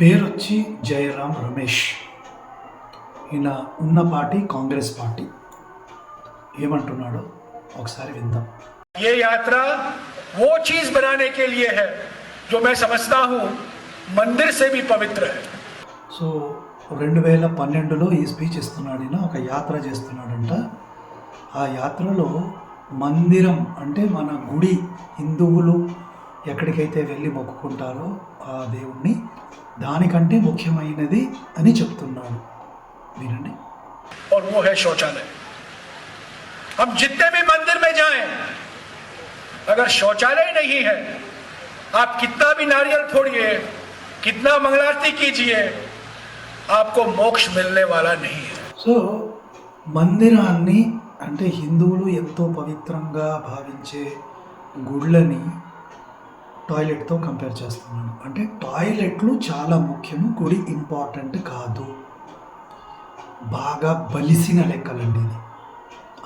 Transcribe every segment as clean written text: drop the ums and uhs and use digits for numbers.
పేరొచ్చి జయరాం రమేష్. ఈయన ఉన్న party Congress party. ఏమంటున్నాడో ఒకసారి విందాం. ये यात्रा वो चीज बनाने के लिए है जो मैं समझता हूं मंदिर से भी पवित्र है. సో 2012లో ఈ స్పీచ్ ఇస్తున్నాడు. ఈయన ఒక యాత్ర చేస్తున్నాడంట. ఆ యాత్రలో మందిరం అంటే మన గుడి, హిందువులు ఎక్కడికైతే వెళ్ళి మొక్కుకుంటారో ఆ దేవుణ్ణి, దానికంటే ముఖ్యమైనది అని చెప్తున్నాడు. వినండి. और वो है शौचालय. हम जितने भी मंदिर में जाएं, अगर शौचालय नहीं है, आप कितना भी नारियल फोड़िए, कितना मंगलारती कीजिए, आपको मोक्ष मिलने वाला नहीं है. సో మందిరాన్ని అంటే హిందువులు ఎంతో పవిత్రంగా భావించే గుళ్ళని టాయిలెట్తో కంపేర్ చేస్తున్నాను. అంటే టాయిలెట్లు చాలా ముఖ్యము, గుడి ఇంపార్టెంట్ కాదు. బాగా బలిసిన లెక్కలండి ఇది.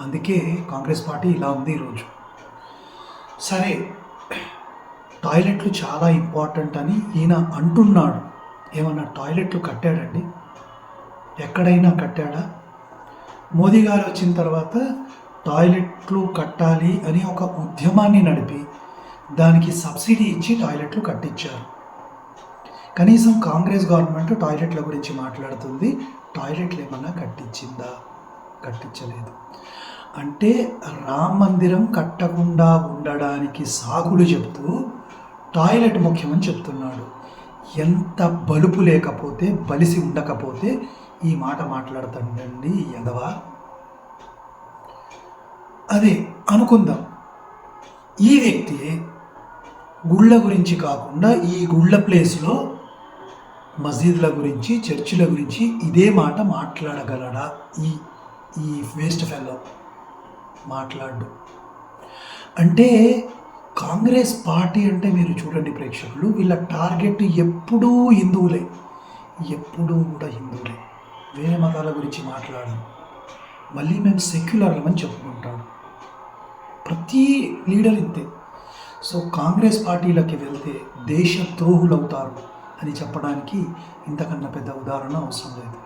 అందుకే కాంగ్రెస్ పార్టీ ఇలా ఉంది ఈరోజు. సరే, టాయిలెట్లు చాలా ఇంపార్టెంట్ అని ఈయన అంటున్నాడు. ఏమన్నా టాయిలెట్లు కట్టాడండి? ఎక్కడైనా కట్టాడా? మోదీ గారు వచ్చిన తర్వాత టాయిలెట్లు కట్టాలి అని ఒక ఉద్యమాన్ని నడిపి దానికి సబ్సిడీ ఇచ్చి టాయిలెట్లు కట్టించారు. కనీసం కాంగ్రెస్ గవర్నమెంట్ టాయిలెట్ల గురించి మాట్లాడుతుంది. టాయిలెట్లు ఏమన్నా కట్టించిందా? కట్టించలేదు. అంటే రామ మందిరం కట్టకుండా ఉండడానికి సాకులు చెప్తూ టాయిలెట్ ముఖ్యమని చెప్తున్నాడు. ఎంత బలుపు లేకపోతే, బలిసి ఉండకపోతే ఈ మాట మాట్లాడుతాడండి ఎదవా. అదే అనుకుందాం, ఈ వ్యక్తి గుళ్ళ గురించి కాకుండా ఈ గుళ్ళ ప్లేస్లో మసీదుల గురించి, చర్చిల గురించి ఇదే మాట మాట్లాడగలడా? ఈ ఈ వేస్ట్ ఫెలో మాట్లాడు. అంటే కాంగ్రెస్ పార్టీ అంటే మీరు చూడండి ప్రేక్షకులు, వీళ్ళ టార్గెట్ ఎప్పుడూ హిందువులే, ఎప్పుడూ కూడా హిందువులే. వేరే మతాల గురించి మాట్లాడడం. మళ్ళీ మేము సెక్యులర్లమని చెప్పుకుంటాడు ప్రతి లీడర్ ఇంతే. సో కాంగ్రెస్ పార్టీలకి వెళ్తే దేశద్రోహులు అవుతారు అని చెప్పడానికి ఇంతకన్నా పెద్ద ఉదాహరణ అవసరం లేదు.